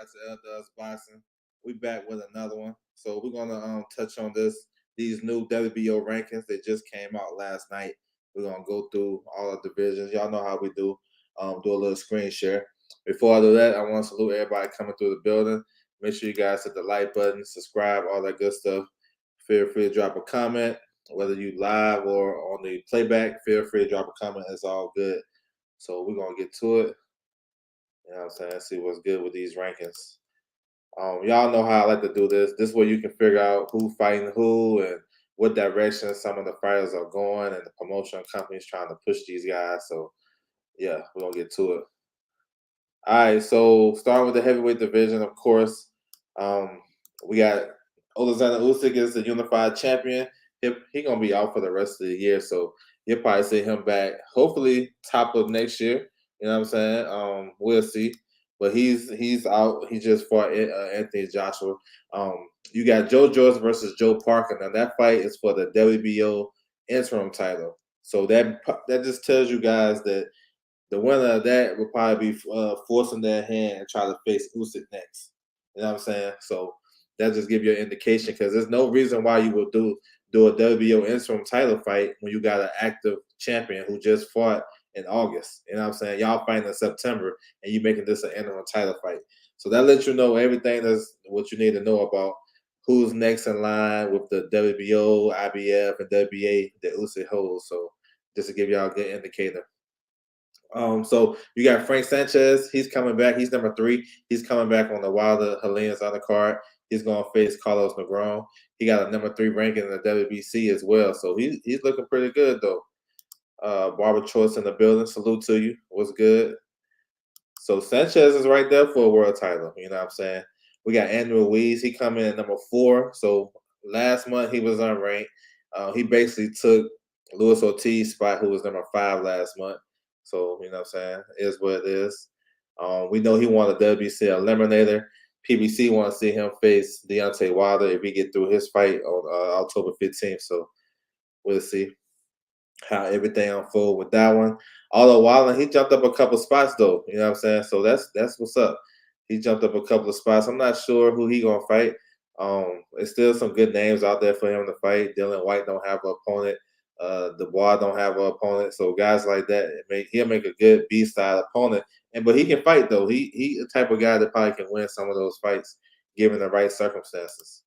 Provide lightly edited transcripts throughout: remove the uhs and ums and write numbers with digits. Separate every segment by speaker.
Speaker 1: back to L Does Boxing. We back with another one. So we're gonna touch on these new WBO rankings that just came out last night. We're gonna go through all the divisions. Y'all know how we do. Do a little screen share. Before I do that, I want to salute everybody coming through the building. Make sure you guys hit the like button, subscribe, all that good stuff. Feel free to drop a comment, whether you live or on the playback. Feel free to drop a comment. It's all good. So we're gonna get to it. You know what I'm saying? Let's see what's good with these rankings. Y'all know how I like to do this. This way you can figure out who fighting who and what direction some of the fighters are going and the promotion companies trying to push these guys. So yeah, we're gonna get to it. All right, so starting with the heavyweight division, of course, um, we got Alexander Usyk is the unified champion. He gonna be out for the rest of the year, so you'll probably see him back. Hopefully, top of next year. You know what I'm saying? We'll see. But he's out. He just fought Anthony Joshua. You got Joe Joyce versus Joe Parker. Now that fight is for the WBO interim title. So that just tells you guys that the winner of that will probably be forcing their hand and try to face Usyk next. You know what I'm saying? So that just give you an indication because there's no reason why you would do a WBO interim title fight when you got an active champion who just fought in August. You know what I'm saying? Y'all fighting in September and you making this an interim title fight. So that lets you know everything that's what you need to know about who's next in line with the WBO, IBF, and WBA that Usyk holds. So just to give y'all a good indicator. So you got Frank Sanchez. He's coming back. He's number 3. He's coming back on the Wilder Helenius undercard. He's going to face Carlos Negron. He got a number 3 ranking in the WBC as well. So he's looking pretty good though. Barbara Choice in the building. Salute to you. What's good? So Sanchez is right there for a world title. You know what I'm saying? We got Andrew Ruiz. He come in at number 4. So last month he was unranked. He basically took Luis Ortiz's spot, who was number 5 last month. So, you know what I'm saying? It is what it is. We know he won the WBC eliminator. PBC want to see him face Deontay Wilder if he get through his fight on October 15th. So we'll see how everything unfold with that one. Although Wilder, he jumped up a couple spots though. You know what I'm saying? So that's what's up. He jumped up a couple of spots. I'm not sure who he gonna fight. There's still some good names out there for him to fight. Dylan White don't have an opponent. Dubois don't have an opponent. So guys like that, he'll make a good B-side opponent. But he can fight though. He the type of guy that probably can win some of those fights given the right circumstances.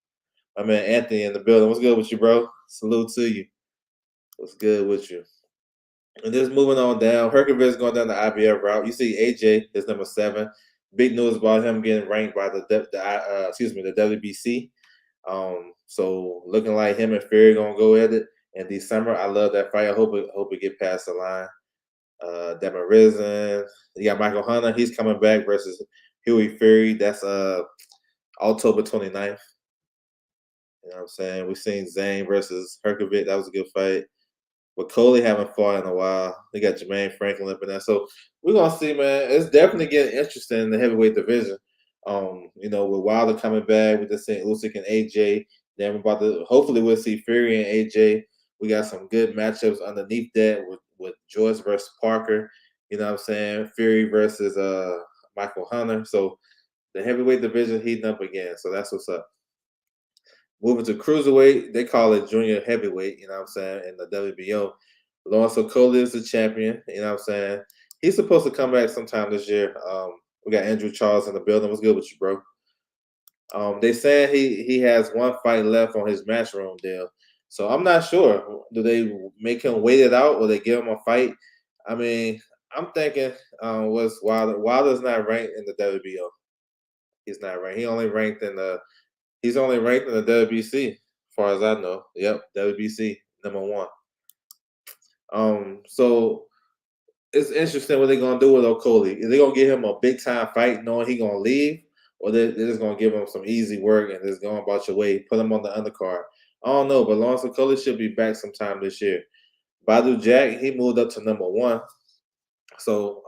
Speaker 1: My man Anthony in the building. What's good with you, bro? Salute to you. What's good with you? And just moving on down, Hercules going down the IBF route. You see AJ is number 7. Big news about him getting ranked by the WBC. So looking like him and Fury gonna go at it in December. I love that fight. I hope it get past the line. Devin Risen. You got Michael Hunter. He's coming back versus Huey Fury. That's October 29th. You know what I'm saying? We've seen Zane versus Herkovic. That was a good fight. But Coley haven't fought in a while. They got Jermaine Franklin up in there. So we're gonna see, man. It's definitely getting interesting in the heavyweight division. With Wilder coming back, we just seeing Usyk and AJ. Then we're about to hopefully we'll see Fury and AJ. We got some good matchups underneath that with Joyce versus Parker. You know what I'm saying? Fury versus Michael Hunter. So the heavyweight division heating up again. So that's what's up. Moving to cruiserweight, they call it junior heavyweight, you know what I'm saying, in the WBO. Lawrence Okolie is the champion, you know what I'm saying. He's supposed to come back sometime this year. We got Andrew Charles in the building. What's good with you, bro? They saying he has one fight left on his matchroom deal. So I'm not sure. Do they make him wait it out or they give him a fight? I mean, I'm thinking what's Wilder. Wilder's not ranked in the WBO. He's not ranked. He's only ranked in the WBC, as far as I know. Yep, WBC number 1. So it's interesting what they're gonna do with Okolie. Is they gonna give him a big time fight, knowing he gonna leave, or they're just gonna give him some easy work and just go about your way, put him on the undercard? I don't know, but Lawrence Okolie should be back sometime this year. Badu Jack, he moved up to number 1. So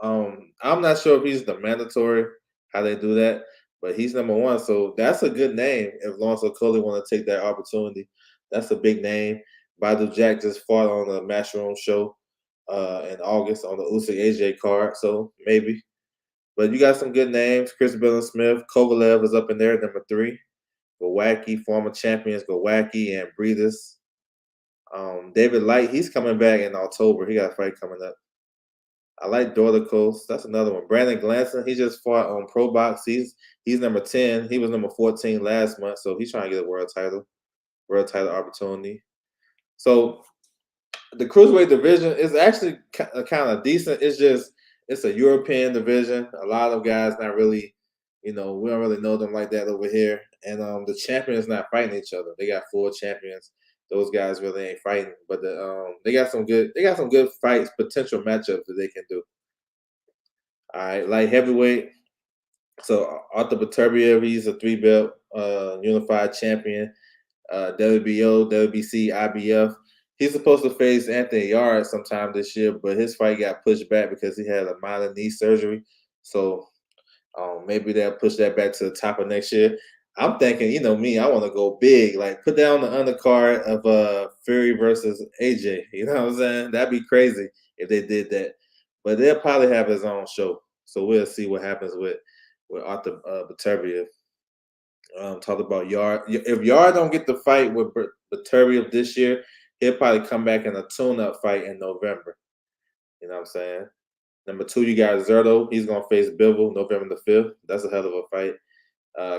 Speaker 1: I'm not sure if he's the mandatory how they do that, but he's number 1. So that's a good name if Lawrence Okolie want to take that opportunity. That's a big name. Badu Jack just fought on the Matchroom show in August on the Usyk AJ card, so maybe. But you got some good names. Chris Billon Smith, Kovalev is up in there, number 3. Gowacki, former champions Gowacki and Breeders. David Light, he's coming back in October. He got a fight coming up. I like Dorticos. That's another one. Brandon Glanson, he just fought on Pro Box. He's number 10. He was number 14 last month, so he's trying to get a world title opportunity. So the cruiserweight division is actually kind of decent. It's a European division. A lot of guys not really, we don't really know them like that over here. And the champions not fighting each other. They got 4 champions. Those guys really ain't fighting, but they got some good fights, potential matchups that they can do. All right, light heavyweight. So Arthur Beterbiev, he's a 3-belt unified champion. WBO, WBC, IBF. He's supposed to face Anthony Yarde sometime this year, but his fight got pushed back because he had a minor knee surgery. So maybe they'll push that back to the top of next year. I'm thinking, me, I want to go big. Like put down the undercard of Fury versus AJ. You know what I'm saying? That'd be crazy if they did that. But they'll probably have his own show. So we'll see what happens with Arthur Beterbiev. Talked about Yard. If Yard don't get the fight with Beterbiev this year, he'll probably come back in a tune-up fight in November. You know what I'm saying? Number 2, you got Zerto. He's gonna face Bivol November the 5th. That's a hell of a fight.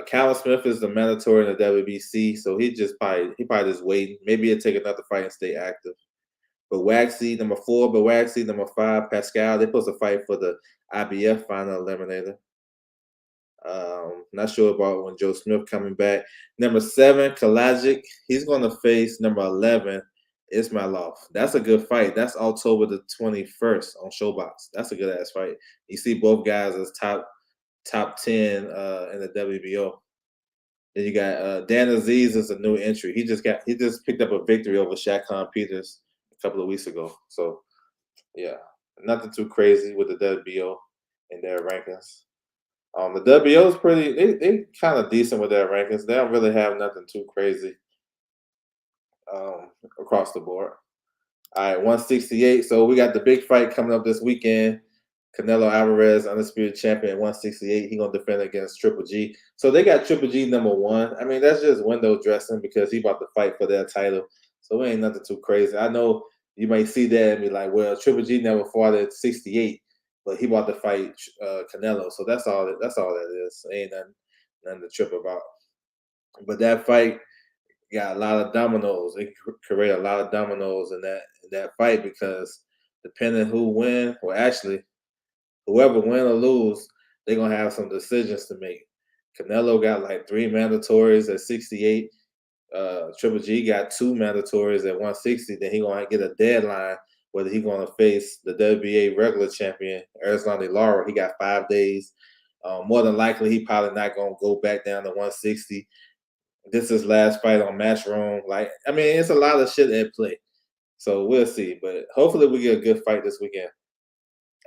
Speaker 1: Callum Smith is the mandatory in the WBC, so he probably just waiting. Maybe he'll take another fight and stay active. But Waxy, number 4, but Waxy, number 5, Pascal, they're supposed to fight for the IBF final eliminator. Not sure about when Joe Smith coming back. Number 7, Kalajic, he's going to face number 11, Ismailov. That's a good fight. That's October the 21st on Showbox. That's a good ass fight. You see both guys as top 10 in the WBO. Then you got Dan Aziz is a new entry. He just picked up a victory over Shakon Peters a couple of weeks ago. So yeah, nothing too crazy with the WBO in their rankings. The WBO is pretty. They kind of decent with their rankings. They don't really have nothing too crazy across the board. All right, 168. So we got the big fight coming up this weekend. Canelo Alvarez, undisputed champion at 168. He gonna defend against Triple G. So they got Triple G number 1. I mean, that's just window dressing because he about to fight for their title. So it ain't nothing too crazy. I know you might see that and be like, well, Triple G never fought at 68. But he about to fight Canelo, so that's all that is. Ain't nothing to trip about. But that fight got a lot of dominoes. It create a lot of dominoes in that fight because depending who win, well, actually, whoever win or lose, they're gonna have some decisions to make. Canelo got like 3 mandatories at 68. Triple G got 2 mandatories at 160. Then he gonna get a deadline whether he's going to face the WBA regular champion, Erislandy Lara. He got 5 days. More than likely, he probably not going to go back down to 160. This is his last fight on Matchroom. It's a lot of shit at play. So we'll see. But hopefully we get a good fight this weekend.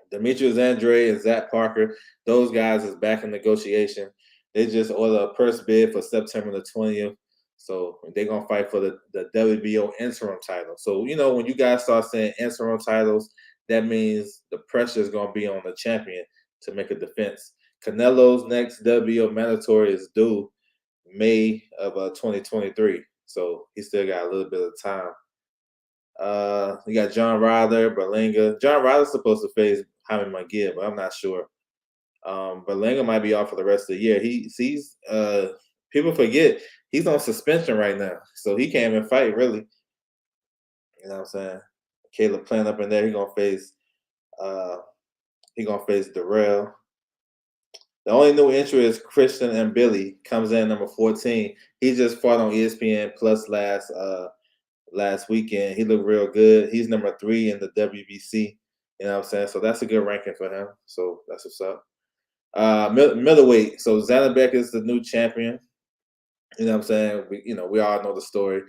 Speaker 1: Demetrius Andrade and Zach Parker, those guys is back in negotiation. They just ordered a purse bid for September the 20th. So they're going to fight for the WBO interim title. So, when you guys start saying interim titles, that means the pressure is going to be on the champion to make a defense. Canelo's next WBO mandatory is due May of 2023. So he still got a little bit of time. You got John Ryder, Berlanga. John Ryder's supposed to face Jaime Munguia, but I'm not sure. Berlanga might be off for the rest of the year. People forget he's on suspension right now, so he can't even fight really. You know what I'm saying? Caleb Plant up in there. He's gonna face Darrell. The only new entry is Christian and Billy comes in number 14. He just fought on ESPN Plus last weekend. He looked real good. He's number 3 in the WBC. You know what I'm saying? So that's a good ranking for him. So that's what's up. Middleweight. So Zanabek is the new champion. You know what I'm saying? We all know the story.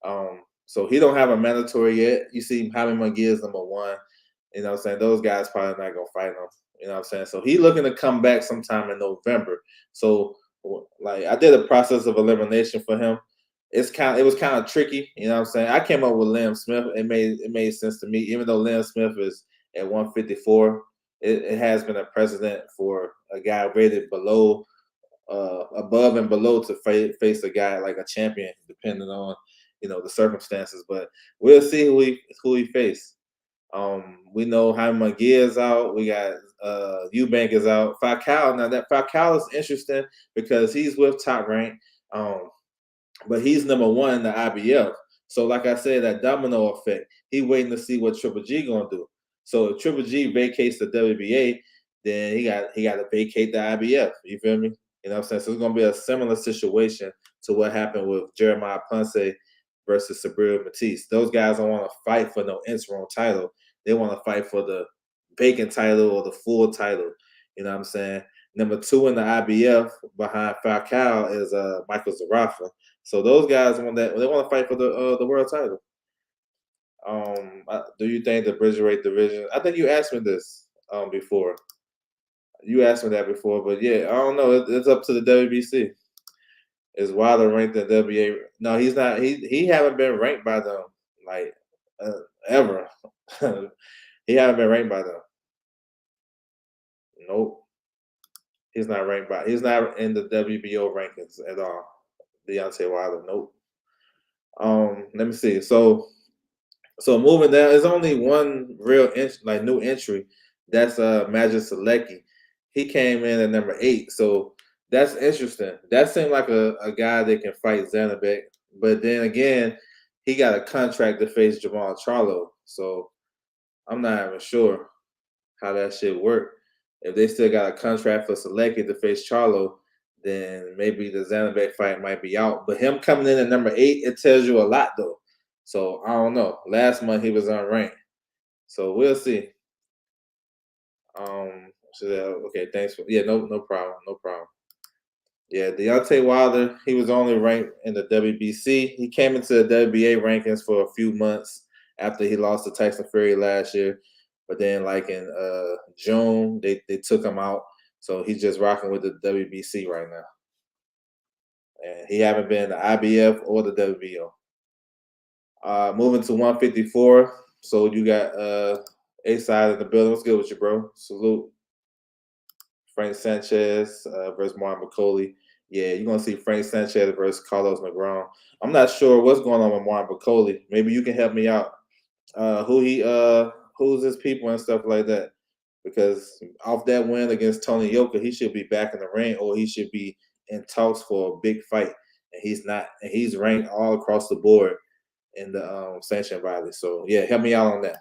Speaker 1: So he don't have a mandatory yet. You see Jaime Munguia is number 1. You know what I'm saying? Those guys probably not gonna fight him. You know what I'm saying? So he's looking to come back sometime in November. So I did a process of elimination for him. It was kind of tricky. You know what I'm saying? I came up with Liam Smith. It made sense to me, even though Liam Smith is at 154. It has been a precedent for a guy rated below, above and below to face a guy like a champion, depending on the circumstances. But we'll see who he face. We know Jaime Munguia is out. We got Eubank is out. Falcao. Now that Falcao is interesting because he's with Top Rank. Um, but he's number one in the IBF. So, like I said, that domino effect. He waiting to see what Triple G gonna do. So if Triple G vacates the WBA, then he got to vacate the IBF. You feel me? You know what I'm saying? So it's gonna be a similar situation to what happened with Jeremiah Ponce versus Sabrina Matisse. Those guys don't want to fight for no interim title. They want to fight for the vacant title or the full title. You know what I'm saying? Number two in the IBF behind Falcao is Michael Zarafa. So those guys want that. They want to fight for the world title. Do you think the Bridgerweight division? I think you asked me this before. You asked me that before, but yeah, I don't know. It's up to the WBC. Is Wilder ranked in WBA? No, he's not. He haven't been ranked by them like ever. He haven't been ranked by them. Nope. He's not ranked by. He's not in the WBO rankings at all. Deontay Wilder. Nope. Let me see. So moving down, there's only one real like new entry. That's Majid Selecki. He came in at number 8. So that's interesting. That seemed like a guy that can fight Zanabek. But then again, he got a contract to face Jamal Charlo. So I'm not even sure how that shit work. If they still got a contract for Selecki to face Charlo, then maybe the Zanabek fight might be out. But him coming in at number 8, it tells you a lot though. So I don't know. Last month he was unranked. So we'll see. Okay, thanks for no problem. No problem. Yeah, Deontay Wilder, he was only ranked in the WBC. He came into the WBA rankings for a few months after he lost to Tyson Fury last year. But then like in June, they took him out. So he's just rocking with the WBC right now. And he haven't been in the IBF or the WBO. Moving to 154. So you got A side in the building. What's good with you, bro? Salute. Frank Sanchez versus Martin McCauley. Yeah, you're gonna see Frank Sanchez versus Carlos Negron. I'm not sure what's going on with Martin McCauley. Maybe you can help me out. Who's his people and stuff like that. Because off that win against Tony Yoka, he should be back in the ring or he should be in talks for a big fight. And he's not. And he's ranked all across the board in the sanction body. So yeah, help me out on that.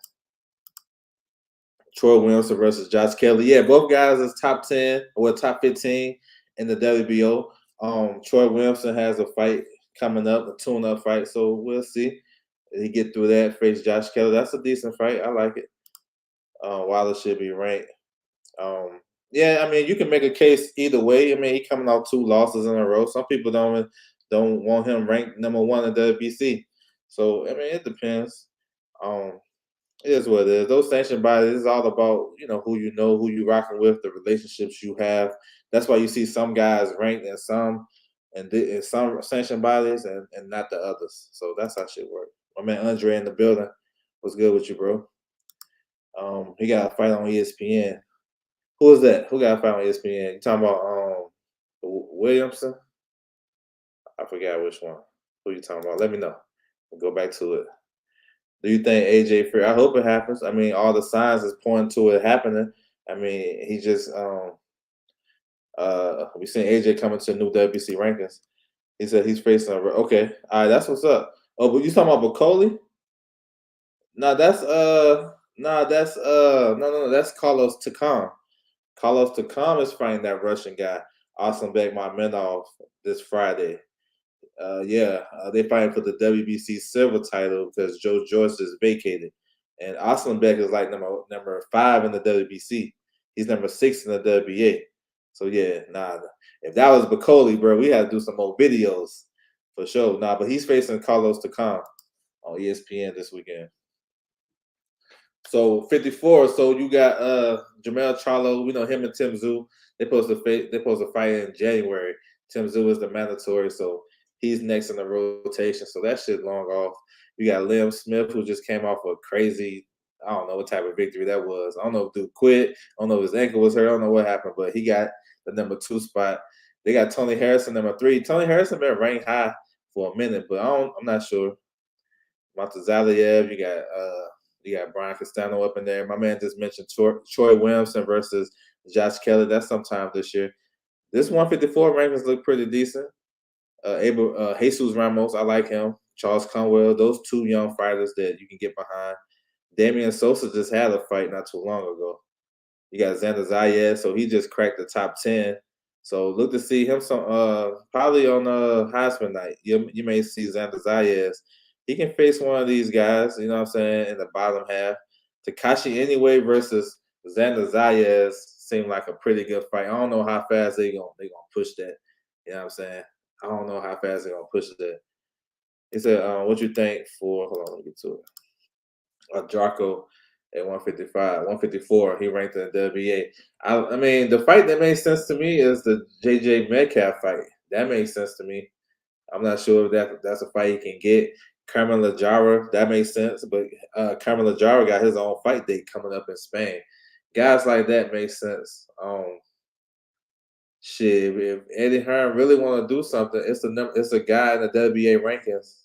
Speaker 1: Troy Williamson versus Josh Kelly. Yeah, both guys is top 10 or top 15 in the WBO. Troy Williamson has a fight coming up, a tune-up fight. So we'll see. If he get through that, face Josh Kelly. That's a decent fight. I like it. Wilder should be ranked. Yeah, I mean, you can make a case either way. I mean, he coming off 2 losses in a row. Some people don't want him ranked number 1 in WBC. So I mean, it depends. It is what it is. Those sanction bodies is all about who who you rocking with, the relationships you have. That's why you see some guys ranked in some in some sanction bodies and not the others. So that's how shit work. My man Andre in the building. What's good with you, bro? He got a fight on ESPN. Who is that? Who got a fight on ESPN? You talking about Williamson? I forgot which one. Who you talking about? Let me know. We'll go back to it. Do you think AJ Fair? I hope it happens. I mean, all the signs is pointing to it happening. I mean, he just we seen AJ coming to new WBC rankings. He said he's facing okay. All right, that's what's up. Oh, but you talking about Bacoli? No, that's no, that's Carlos Takam. Carlos Takam is fighting that Russian guy, Aslanbek Magomedov, this Friday. They fighting for the WBC silver title because Joe Joyce is vacated, and Aslanbek is like number 5 in the WBC. He's number 6 in the WBA. So yeah, nah. If that was Bacoli, bro, we had to do some more videos for sure. Nah, but he's facing Carlos Takam on ESPN this weekend. So 54. So you got Jamel Charlo. We know him and Tim Tszyu. They supposed to fight in January. Tim Tszyu is the mandatory, so he's next in the rotation. So that shit long off. You got Liam Smith, who just came off a crazy I don't know what type of victory that was. I don't know if dude quit. I don't know if his ankle was hurt. I don't know what happened, but he got the number 2 spot. They got Tony Harrison number 3. Tony Harrison been ranked high for a minute, but I'm not sure. Matazaliev, you got Brian Castano up in there. My man just mentioned Troy Williamson versus Josh Kelly. That's sometime this year. This 154 rankings look pretty decent. Jesus Ramos, I like him. Charles Conwell, those two young fighters that you can get behind. Damian Sosa just had a fight not too long ago. You got Xander Zayas, so he just cracked the top 10. So look to see him some probably on Heisman night. You may see Xander Zayas. He can face one of these guys, you know what I'm saying, in the bottom half. Takashi Anyway versus Xander Zayas seemed like a pretty good fight. I don't know how fast they gonna push that. You know what I'm saying? I don't know how fast they're gonna push that. He said, what you think for hold on, let me get to it. Jarko at 155, 154. He ranked in the WBA. I mean, the fight that makes sense to me is the JJ Metcalf fight. That makes sense to me. I'm not sure if that's a fight he can get. Carmen Lajara, that makes sense. But Carmen Lajara got his own fight date coming up in Spain. Guys like that make sense. Shit, if Eddie Hearn really want to do something, it's a guy in the WBA rankings.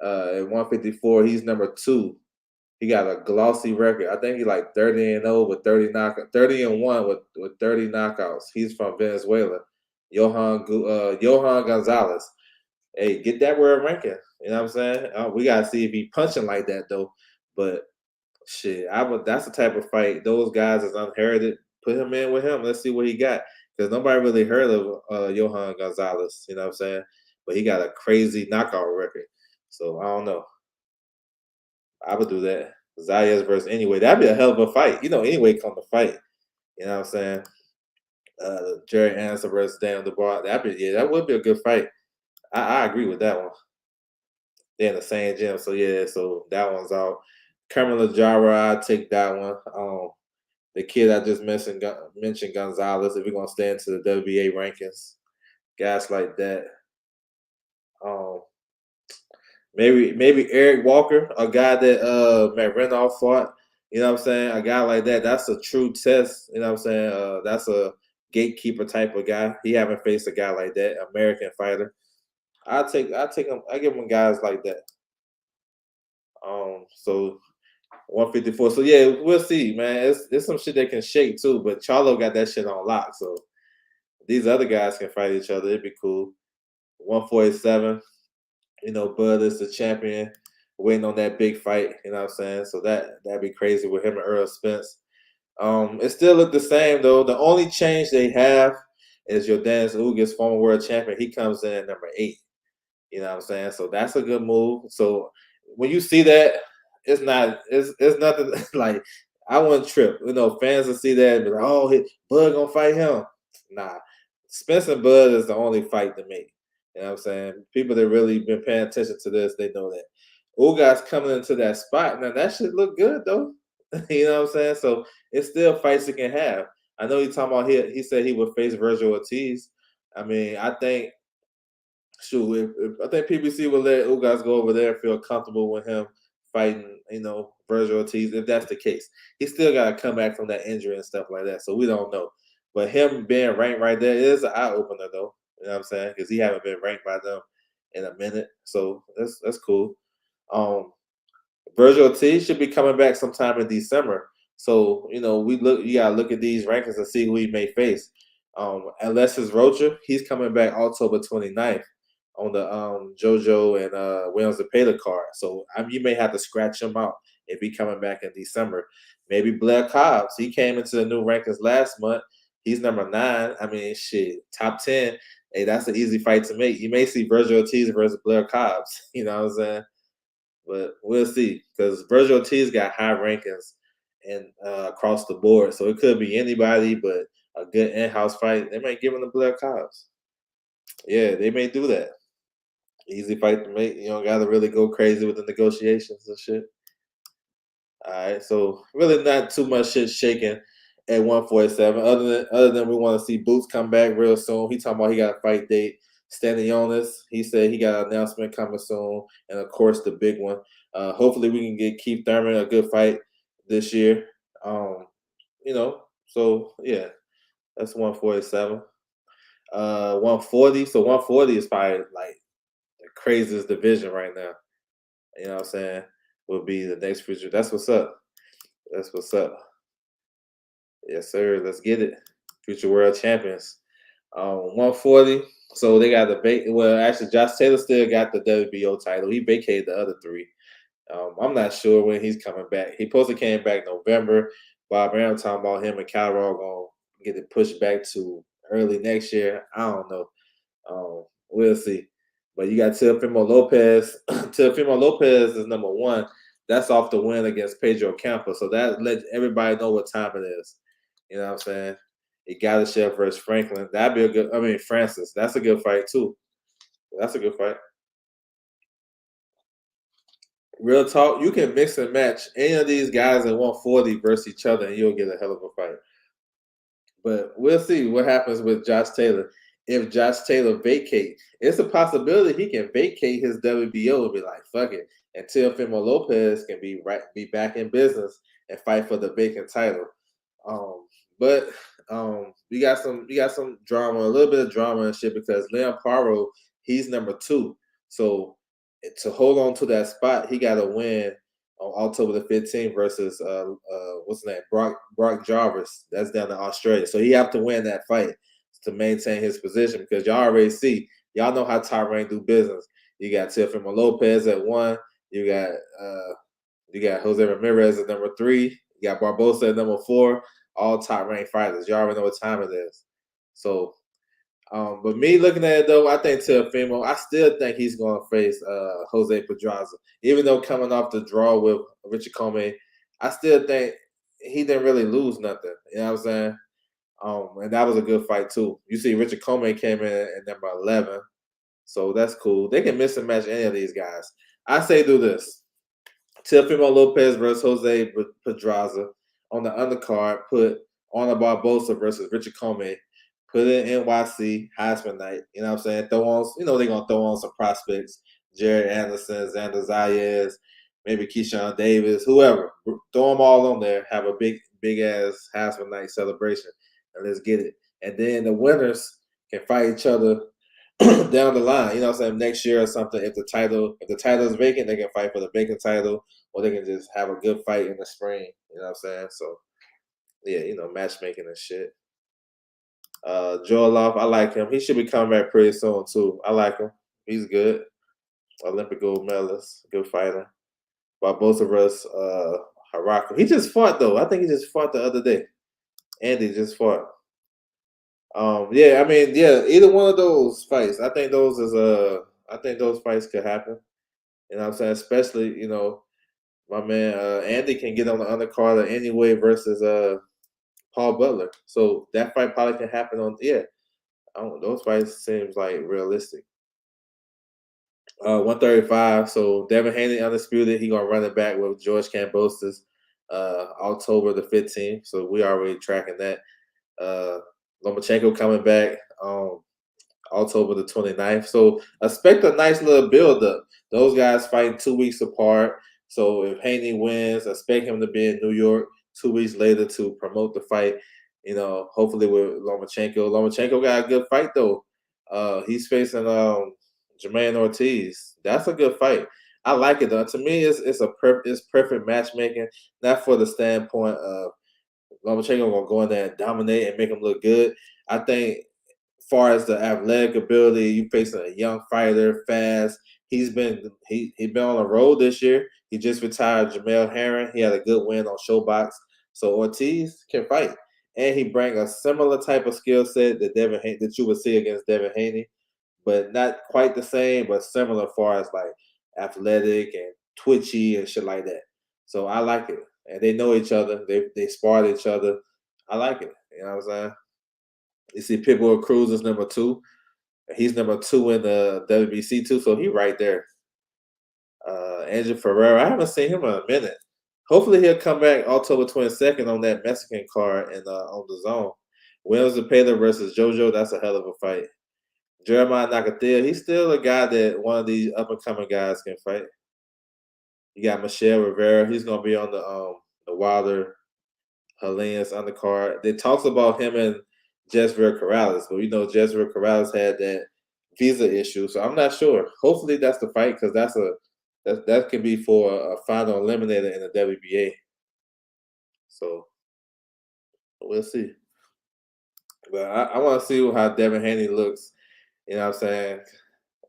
Speaker 1: At 154, he's number 2. He got a glossy record. I think he's like 30-0 with 30-1 with 30 knockouts. He's from Venezuela. Johan Gonzalez. Hey, get that word ranking. You know what I'm saying? We gotta see if he punching like that though. But shit, that's the type of fight. Those guys is unheralded. Put him in with him. Let's see what he got. Because nobody really heard of Johan Gonzalez. You know what I'm saying? But he got a crazy knockout record. So I don't know. I would do that. Zayas versus Anyway. That'd be a hell of a fight. You know, Anyway come to fight. You know what I'm saying? Jerry Anderson versus Daniel Dubois. That would be a good fight. I agree with that one. They're in the same gym, so yeah, so that one's out. Carmen Lajara, I take that one. The kid I just mentioned Gonzalez. If we're gonna stay into the WBA rankings, guys like that. Um, maybe Eric Walker, a guy that Matt Renoff fought. You know what I'm saying? A guy like that, that's a true test. You know what I'm saying? That's a gatekeeper type of guy. He haven't faced a guy like that, American fighter. I take him. I give him guys like that. So 154. So yeah, we'll see, man. It's some shit that can shake too, but Charlo got that shit on lock. So these other guys can fight each other. It'd be cool. 147. You know, Bud is the champion, waiting on that big fight. You know what I'm saying? So that'd be crazy with him and Earl Spence. It still look the same though. The only change they have is Yordanis Ugas, former world champion. He comes in at number 8. You know what I'm saying? So that's a good move. So when you see that, it's nothing like I wouldn't trip. You know, fans will see that and be like, oh, Bud gonna fight him. Nah. Spence and Bud is the only fight to make. You know what I'm saying? People that really been paying attention to this, they know that. Ugas coming into that spot. Now that should look good though. You know what I'm saying? So it's still fights he can have. I know he's talking about he said he would face Virgil Ortiz. I mean, I think shoot, I think PBC will let Ugas go over there and feel comfortable with him fighting, you know, Virgil Ortiz. If that's the case, he still got to come back from that injury and stuff like that. So we don't know. But him being ranked right there is an eye opener, though. You know what I'm saying? Because he haven't been ranked by them in a minute. So that's cool. Um, Virgil Ortiz should be coming back sometime in December. So, you know, you gotta look at these rankings and see who he may face. Alexis Rocha, he's coming back October 29th on the JoJo and Williams Zepeda card. So you may have to scratch him out if he coming back in December. Maybe Blair Cobbs. He came into the new rankings last month. He's number 9. I mean, shit, top 10. Hey, that's an easy fight to make. You may see Virgil Ortiz versus Blair Cobbs. You know what I'm saying? But we'll see because Virgil Ortiz got high rankings and across the board, so it could be anybody. But a good in-house fight, they may give him the Blair Cobbs. Yeah, they may do that. Easy fight to make. You don't got to really go crazy with the negotiations and shit. All right, so really not too much shit shaking at 147. Other than we want to see Boots come back real soon. He talking about he got a fight date. Stanley Jonas, he said he got an announcement coming soon, and of course the big one. Hopefully, we can get Keith Thurman a good fight this year. Um, so yeah, that's 147. 140. So 140 is probably like the craziest division right now. You know what I'm saying? Will be the next future. That's what's up. That's what's up. Yes, sir. Let's get it. Future world champions. 140. So they got the well, actually, Josh Taylor still got the WBO title. He vacated the other three. I'm not sure when he's coming back. He supposed to came back November. Bob Arum talking about him and Calrow gonna get it pushed back to early next year. I don't know. We'll see. But you got Teofimo Lopez. Teofimo Lopez is number one. That's off the win against Pedro Campa. So that lets everybody know what time it is. You know what I'm saying? He got a chef versus Franklin. That'd be a good. I mean, Francis. That's a good fight too. That's a good fight. Real talk. You can mix and match any of these guys at 140 versus each other, and you'll get a hell of a fight. But we'll see what happens with Josh Taylor. If Josh Taylor vacate, it's a possibility he can vacate his WBO and be like, fuck it. And Teofimo Lopez can be back in business and fight for the vacant title. But we got some drama, a little bit of drama and shit because Leon Paro, he's number two. So to hold on to that spot, he got to win on October the 15th versus what's his name, Brock Jarvis. That's down in Australia. So he have to win that fight to maintain his position because y'all already see, y'all know how top rank do business. You got Teofimo Lopez at one. You got Jose Ramirez at number three. You got Barbosa at number four. All top ranked fighters. You already know what time it is. So, but me looking at it though, I think Teofimo, I still think he's going to face Jose Pedraza. Even though coming off the draw with Richard Comey, I still think he didn't really lose nothing. You know what I'm saying? And that was a good fight too. You see, Richard Comey came in at number 11, so that's cool. They can miss and match any of these guys. I say do this. Teofimo Lopez versus Jose Pedraza on the undercard. Put Arnold Barbosa versus Richard Comey. Put it in NYC Heisman night. You know what I'm saying? Throw on, they're gonna throw on some prospects. Jared Anderson, Xander Zayas, maybe Keyshawn Davis, whoever. Throw them all on there. Have a big ass Heisman night celebration, and let's get it. And then the winners can fight each other down the line, you know what I'm saying, next year or something, if the title is vacant, they can fight for the vacant title, or they can just have a good fight in the spring, you know what I'm saying? So yeah, matchmaking and shit. Joel Love, I like him. He should be coming back pretty soon too. I like him. He's good. Olympic gold medalist, good fighter. Barbosa versus Harako. He just fought though. I think he just fought the other day. Andy just fought. Yeah, I mean, yeah, either one of those fights. I think those fights could happen. You know what I'm saying? Especially, my man Andy can get on the undercard anyway versus Paul Butler. So that fight probably can happen on I don't know, those fights seems like realistic. 135. So Devin Haney undisputed. He gonna run it back with George Kambosos October the 15th. So we already tracking that. Lomachenko coming back October the 29th. So expect a nice little build up. Those guys fighting 2 weeks apart. So if Haney wins, expect him to be in New York 2 weeks later to promote the fight. Hopefully with Lomachenko. Lomachenko got a good fight though. He's facing Jermaine Ortiz. That's a good fight. I like it though. To me, it's perfect matchmaking. Not for the standpoint of Lomachenko gonna go in there and dominate and make him look good. I think far as the athletic ability, you facing a young fighter, fast. He been on the road this year. He just retired Jamel Herring. He had a good win on Showbox. So Ortiz can fight, and he bring a similar type of skill set that you would see against Devin Haney, but not quite the same, but similar far as like athletic and twitchy and shit like that. So I like it, and they know each other. They sparred each other. I like it. You know what I'm saying? You see, Pitbull Cruz is number two. He's number two in the WBC too, so he right there. Angel Ferreira, I haven't seen him in a minute. Hopefully he'll come back October 22nd on that Mexican card and on the zone. Williams Zepeda versus JoJo, that's a hell of a fight. Jeremiah Nakathila, he's still a guy that one of these up and coming guys can fight. You got Michelle Rivera. He's gonna be on the Wilder Helenius undercard. They talks about him and Jezreel Corrales, but we know Jezreel Corrales had that visa issue, so I'm not sure. Hopefully that's the fight because that could be for a final eliminator in the WBA. So we'll see. But I want to see how Devin Haney looks. You know what I'm saying?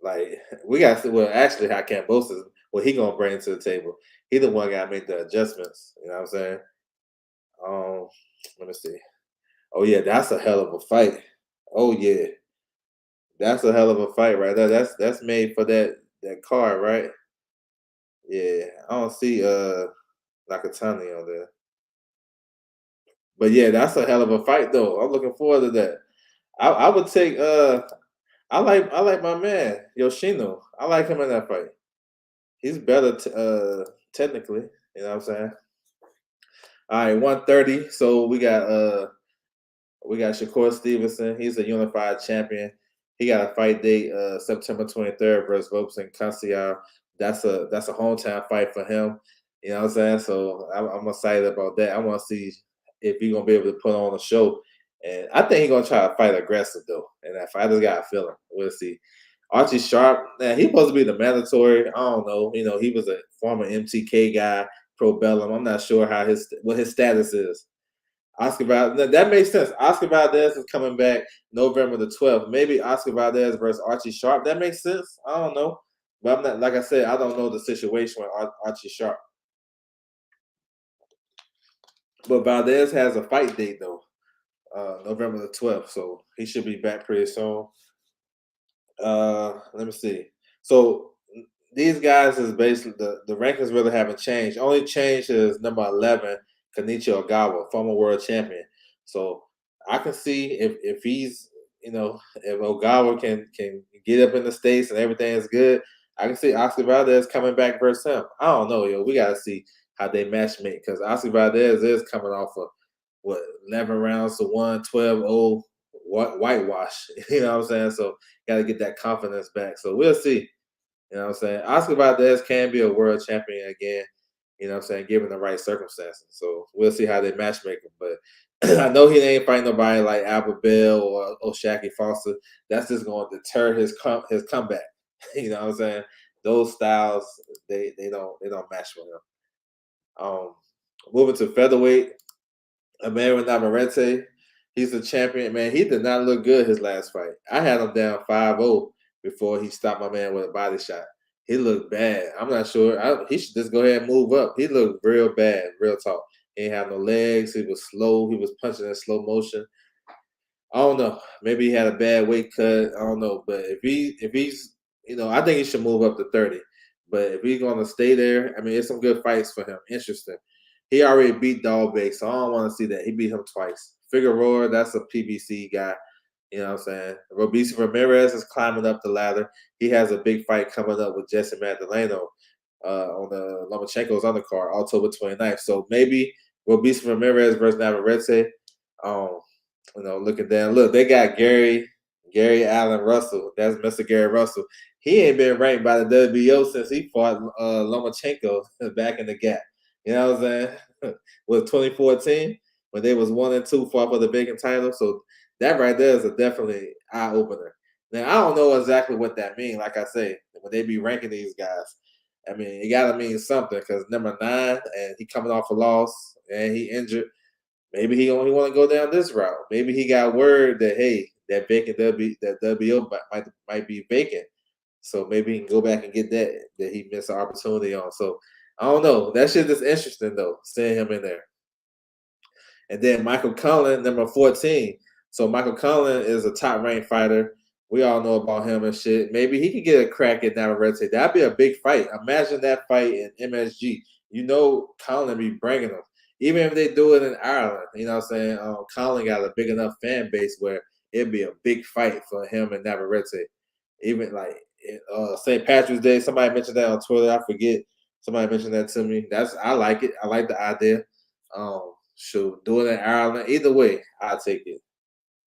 Speaker 1: Like we got to see. Well, actually, how Cambosis what he gonna bring to the table. He the one got to make the adjustments. You know what I'm saying? Um, let me see. Oh yeah, that's a hell of a fight. Oh yeah, that's a hell of a fight right there. That's made for that card, right? Yeah, I don't see Nakatani on there, but yeah, that's a hell of a fight though. I'm looking forward to that. I would take I like my man Yoshino. I like him in that fight. He's better technically. You know what I'm saying? All right, 130. So we got Shakur Stevenson. He's a unified champion. He got a fight date September 23rd versus Robson Canciar. That's a hometown fight for him. You know what I'm saying? So I'm excited about that. I want to see if he's gonna be able to put on a show. And I think he's gonna try to fight aggressive though. And that fight just got a feeling. We'll see. Archie Sharp, man, he's supposed to be the mandatory. I don't know. You know, he was a former MTK guy, pro bellum. I'm not sure what his status is. Oscar Valdez, that makes sense. Oscar Valdez is coming back November the 12th. Maybe Oscar Valdez versus Archie Sharp. That makes sense. I don't know. But I'm not, like I said, I don't know the situation with Archie Sharp. But Valdez has a fight date, though, November the 12th. So he should be back pretty soon. Let me see. So these guys is basically the rankings really haven't changed. Only change is number 11, Kenichi Ogawa, former world champion. So I can see if he's if Ogawa can get up in the states and everything is good, I can see Oscar Valdez coming back versus him. I don't know, yo. We gotta see how they match make because Oscar Valdez is coming off of what 11 rounds to 1, 12-0 whitewash. You know what I'm saying? So got to get that confidence back. So we'll see. You know what I'm saying? Oscar Valdez can be a world champion again, you know what I'm saying, given the right circumstances. So we'll see how they matchmake him. But I know he ain't fighting nobody like Albert Bell or O'Shaquie Foster. That's just going to deter his comeback. You know what I'm saying? Those styles, they don't match with him. Moving to featherweight, Amir Navarrete, he's a champion. Man, he did not look good his last fight. I had him down 5-0 before he stopped my man with a body shot. He looked bad. I'm not sure. He should just go ahead and move up. He looked real bad, real talk. He ain't have no legs. He was slow. He was punching in slow motion. I don't know. Maybe he had a bad weight cut. I don't know. But if he's I think he should move up to 30. But if he's gonna stay there, I mean, it's some good fights for him. Interesting. He already beat Dahlbeck, so I don't want to see that. He beat him twice. Figueroa, that's a PBC guy. You know what I'm saying? Robeisy Ramirez is climbing up the ladder. He has a big fight coming up with Jesse Magdaleno on the Lomachenko's undercard, October 29th. So maybe Robeisy Ramirez versus Navarrete. Um, looking down. Look, they got Gary Allen Russell. That's Mr. Gary Russell. He ain't been ranked by the WBO since he fought Lomachenko back in the gap. You know what I'm saying? With 2014 when they was 1-2 fought for the vacant title. So that right there is a definitely eye opener. Now I don't know exactly what that means. Like I say, when they be ranking these guys, I mean it gotta mean something because number 9 and he coming off a loss and he injured. Maybe he only want to go down this route. Maybe he got word that hey, that WO might be vacant. So maybe he can go back and get that he missed an opportunity on. So I don't know. That shit is interesting though, seeing him in there. And then Michael Cullen, number 14. So Michael Cullen is a top ranked fighter. We all know about him and shit. Maybe he could get a crack at Navarrete. That'd be a big fight. Imagine that fight in MSG. You know Cullen be bringing them. Even if they do it in Ireland, you know what I'm saying? Cullen got a big enough fan base where it'd be a big fight for him and Navarrete. Even like St. Patrick's Day, somebody mentioned that on Twitter. I forget. Somebody mentioned that to me. I like it. I like the idea. Shoot, do it in Ireland. Either way, I'll take it.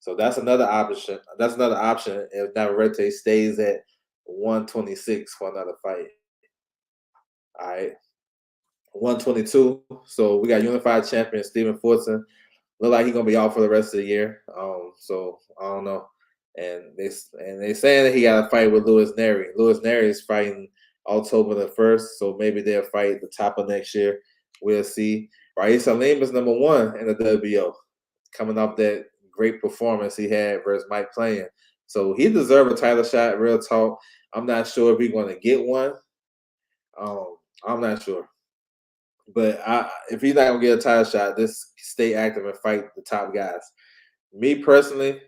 Speaker 1: So that's another option. That's another option if Navarrete stays at 126 for another fight. All right. 122. So we got unified champion Stephen Fortson. Look like he's gonna be out for the rest of the year. So I don't know. And they saying that he got a fight with Louis Neri. Louis Neri is fighting October the 1st, so maybe they'll fight the top of next year. We'll see. Raif Salim is number one in the WBO, coming off that great performance he had versus Mike Playing. So he deserved a title shot. Real talk. I'm not sure if he's going to get one. I'm not sure. But if he's not gonna get a title shot, just stay active and fight the top guys. Me personally,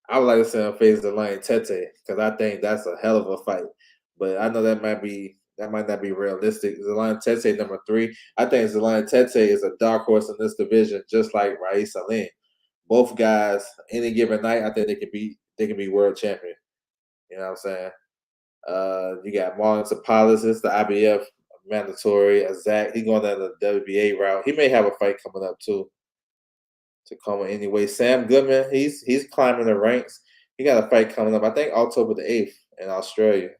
Speaker 1: I would like to see him face Zelina Tete because I think that's a hell of a fight. But I know that might not be realistic. Zelina Tete number three. I think Zelina Tete is a dark horse in this division, just like Raif Salim. Both guys, any given night, I think they can be world champion. You know what I'm saying? You got Marlon Tapales, it's the IBF mandatory. Zach, he going down the WBA route. He may have a fight coming up too. Tacoma anyway. Sam Goodman, he's climbing the ranks. He got a fight coming up. I think October the 8th in Australia.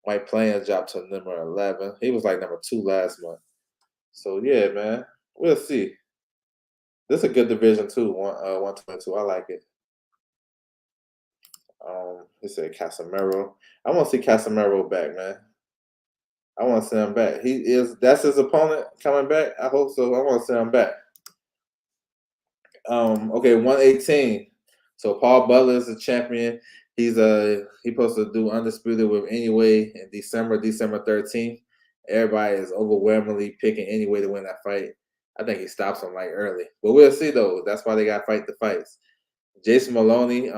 Speaker 1: Mike Players dropped to number 11. He was like number two last month. So yeah, man, we'll see. This is a good division too. 122. I like it. He said Casemiro. I want to see Casemiro back, man. I want to see him back. That's his opponent coming back. I hope so. I want to see him back. Okay, 118. So Paul Butler is the champion. He supposed to do undisputed with Anyway in December 13th. Everybody is overwhelmingly picking Anyway to win that fight. I think he stops him like early. But we'll see though. That's why they got fight the fights. Jason Maloney,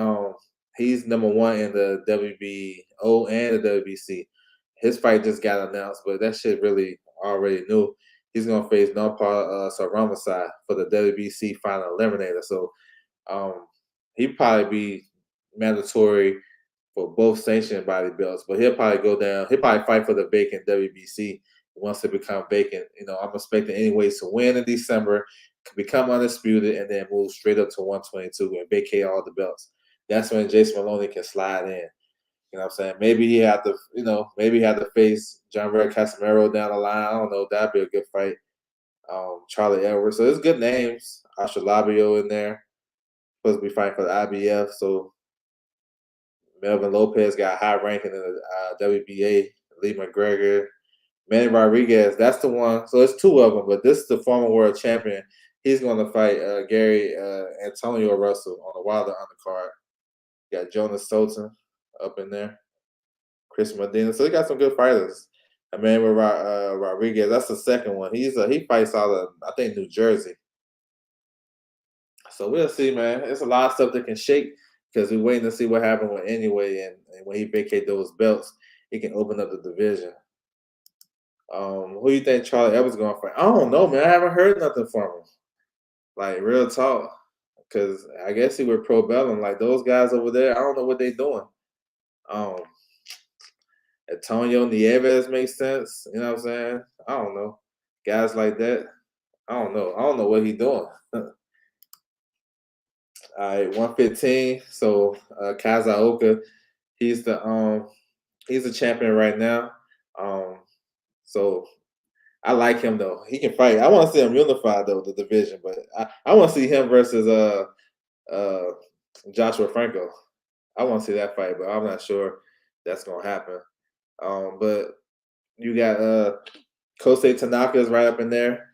Speaker 1: he's number one in the WBO and the WBC. His fight just got announced, but that shit really already knew. He's gonna face Nopal Saramasai for the WBC final eliminator. So um, he'd probably be mandatory for both sanctioned body belts, but he'll probably go down. He'll probably fight for the vacant WBC once it become vacant. I'm expecting anyways to win in December, become undisputed, and then move straight up to 122 and vacate all the belts. That's when Jason Maloney can slide in. You know what I'm saying? Maybe he had to, maybe he had to face John Ray Casimiro down the line. I don't know. That'd be a good fight. Charlie Edwards. So there's good names. Labio in there. Supposed to be fighting for the IBF. So Melvin Lopez got high ranking in the WBA. Lee McGregor. Manny Rodriguez. That's the one. So it's two of them, but this is the former world champion. He's going to fight Gary Antonio Russell on the Wilder undercard. Got Jonas Sultan up in there. Chris Medina. So they got some good fighters. Emmanuel Rodriguez, that's the second one. He fights out of, I think, New Jersey. So we'll see, man. It's a lot of stuff that can shake because we're waiting to see what happens with Anyway, and when he vacate those belts, he can open up the division. Who you think Charlie Edwards going to fight? I don't know, man. I haven't heard nothing from him. Like, real talk. Because I guess he was pro bellum. Like, those guys over there, I don't know what they're doing. Antonio Nieves makes sense. You know what I'm saying? I don't know. Guys like that, I don't know. I don't know what he's doing. All right, 115. So Kazaoka, he's the champion right now. So I like him though. He can fight. I want to see him unify though the division, but I want to see him versus Joshua Franco. I want to see that fight, but I'm not sure that's gonna happen. But you got Kosei Tanaka is right up in there.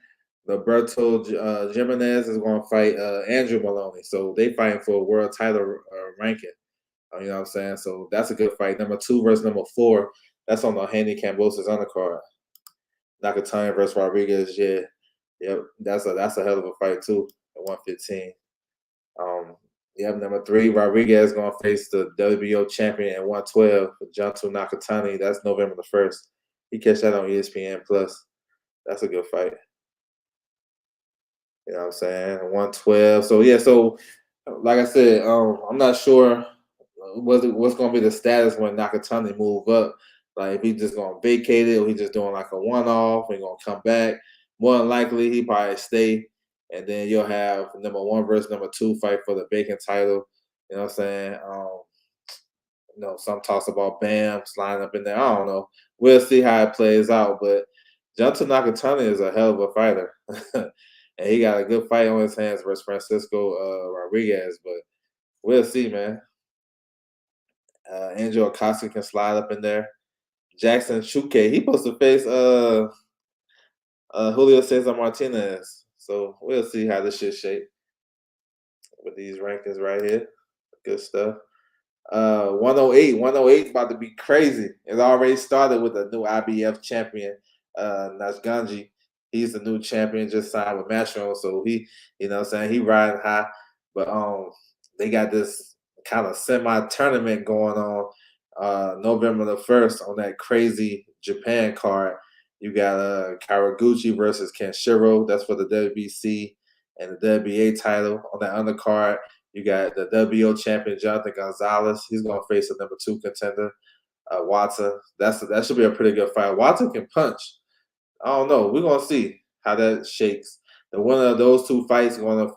Speaker 1: Roberto Jimenez is going to fight Andrew Maloney. So they fighting for a world title ranking. You know what I'm saying? So that's a good fight. Number 2 versus number 4. That's on the handicap versus undercard. Nakatani versus Rodriguez. Yeah. Yep. That's a hell of a fight too at 115. Number 3, Rodriguez is going to face the WBO champion at 112, Junto Nakatani. That's November the 1st. You catch that on ESPN Plus. That's a good fight. You know what I'm saying? 112. So yeah, so like I said, I'm not sure what's gonna be the status when Nakatani move up. Like if he's just gonna vacate it or he's just doing like a one-off and gonna come back. More than likely he probably stay, and then you'll have number 1 versus number 2 fight for the vacant title. You know what I'm saying? Some talks about Bam sliding up in there. I don't know. We'll see how it plays out, but Junto Nakatani is a hell of a fighter, and he got a good fight on his hands versus Francisco Rodriguez. But we'll see, man. Angel Acosta can slide up in there. Jackson Chuke, he supposed to face Julio Cesar Martinez. So we'll see how this shit shape with these rankings right here. Good stuff. 108 about to be crazy. It already started with the new IBF champion, Nasganji. He's the new champion, just signed with Matchroom, so he, what I'm saying, he riding high. But they got this kind of semi-tournament going on November the 1st on that crazy Japan card. You got Karaguchi versus Kenshiro. That's for the WBC and the WBA title. On that undercard, you got the WBO champion Jonathan Gonzalez. He's going to face a number 2 contender, Watson. That should be a pretty good fight. Watson can punch. I don't know. We're gonna see how that shakes. The winner of those two fights gonna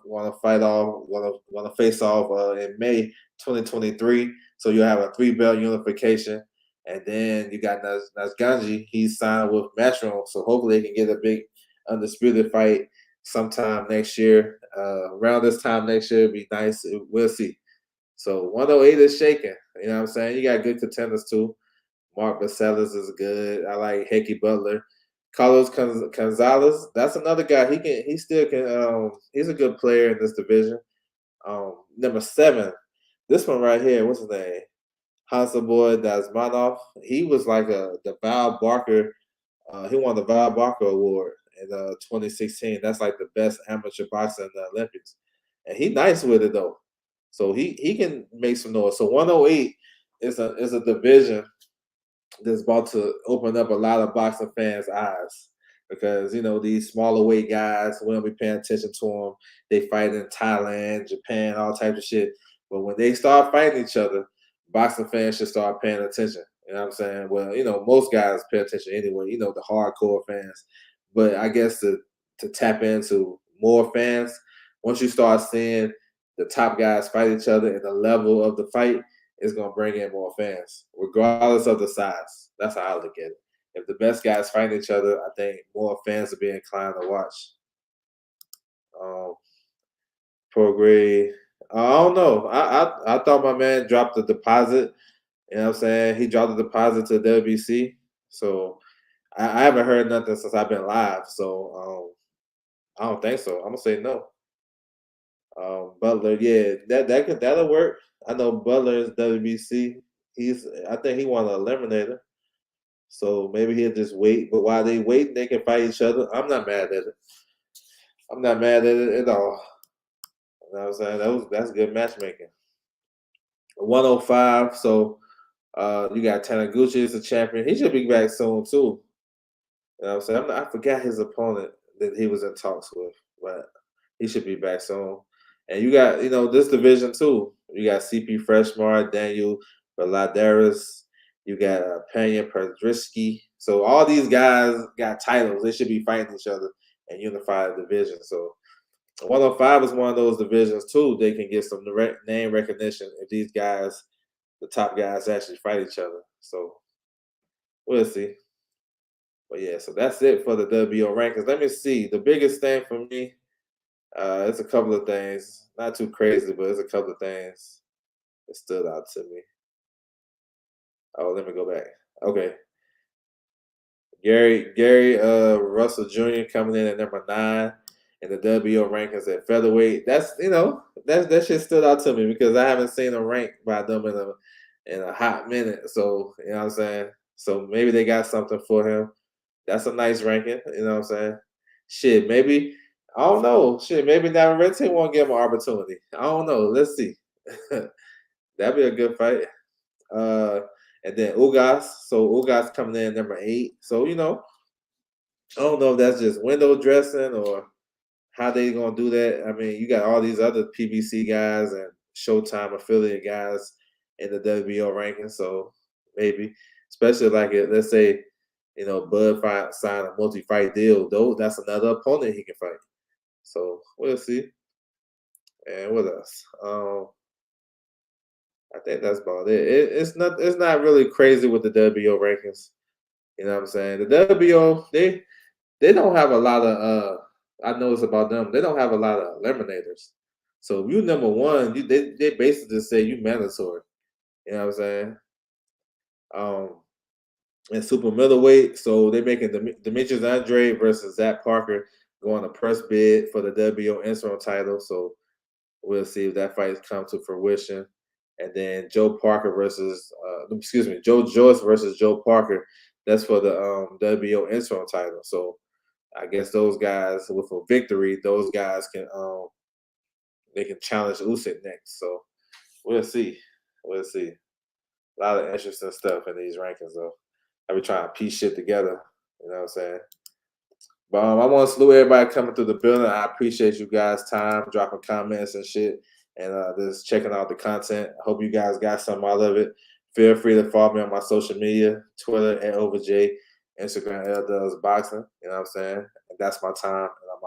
Speaker 1: fight off, gonna face off in May 2023. So you'll have a 3-belt unification, and then you got Nasganji. He's signed with Matchroom, so hopefully they can get a big undisputed fight sometime next year. Around this time next year, it'd be nice. We'll see. So 108 is shaking. You know what I'm saying? You got good contenders too. Mark Baselis is good. I like Hickey Butler. Carlos Gonzalez, that's another guy. He still can. He's a good player in this division. Number 7, this one right here. What's his name? Hansaboy Dasmanov. He was like the Val Barker. He won the Val Barker Award in 2016. That's like the best amateur boxer in the Olympics, and he nice with it though. So he can make some noise. So 108 is a division that's about to open up a lot of boxing fans' eyes because these smaller weight guys, we don't be paying attention to them. They fight in Thailand, Japan, all types of shit. But when they start fighting each other, boxing fans should start paying attention. You know what I'm saying? Well, most guys pay attention anyway. The hardcore fans. But I guess to tap into more fans, once you start seeing the top guys fight each other and the level of the fight, is going to bring in more fans, regardless of the size. That's how I look at it. If the best guys fight each other, I think more fans will be inclined to watch. Prograde. I don't know. I thought my man dropped the deposit. You know what I'm saying? He dropped the deposit to WBC. So I haven't heard nothing since I've been live. So I don't think so. I'm gonna say no. Butler, yeah, that'll work. I know Butler is WBC. I think he won an eliminator. So maybe he'll just wait. But while they wait, they can fight each other. I'm not mad at it. I'm not mad at it at all. You know what I'm saying? That's good matchmaking. 105. So you got Taniguchi as the champion. He should be back soon too. You know what I'm saying? I forgot his opponent that he was in talks with, but he should be back soon. And you got, this division too. You got CP Freshmar, Daniel Valadares. You got Pena Perdrisky. So all these guys got titles. They should be fighting each other and unify the division. So 105 is one of those divisions too. They can get some name recognition if these guys, the top guys, actually fight each other. So we'll see. But yeah, so that's it for the WBO rankings. Let me see. The biggest thing for me, it's a couple of things. Not too crazy, but it's a couple of things that stood out to me. Oh, let me go back. Okay. Gary Russell Jr. coming in at number 9 in the WBO rankings at featherweight. That shit stood out to me because I haven't seen a rank by them in a hot minute. So, you know what I'm saying? So maybe they got something for him. That's a nice ranking, you know what I'm saying? Shit, maybe I don't know. Shit, maybe now Red Team won't give him an opportunity. I don't know. Let's see. That'd be a good fight. And then Ugas. So Ugas coming in number 8. So, I don't know if that's just window dressing or how they gonna do that. I mean, you got all these other PBC guys and Showtime affiliate guys in the WBO ranking. So maybe, especially like let's say, Bud signed a multi-fight deal. Though that's another opponent he can fight. So we'll see. And what else? I think that's about it. It's not really crazy with the WBO rankings. You know what I'm saying? The WBO, they don't have a lot of I noticed about them, they don't have a lot of eliminators. So if you number one, they basically just say you mandatory. You know what I'm saying? Um and super middleweight. So they're making Demetrius Andre versus Zach Parker going to press bid for the WBO interim title. So we'll see if that fight comes to fruition. And then Joe Joyce versus Joe Parker. That's for the WBO interim title. So I guess those guys with a victory, those guys can they can challenge Usyk next. So we'll see. We'll see. A lot of interesting stuff in these rankings though. I be trying to piece shit together. You know what I'm saying? But I want to salute everybody coming through the building. I appreciate you guys' time, dropping comments and shit, and just checking out the content. I hope you guys got something out of it. Feel free to follow me on my social media, Twitter @OverJ, Instagram @LDubsBoxing. You know what I'm saying? And that's my time, and I'm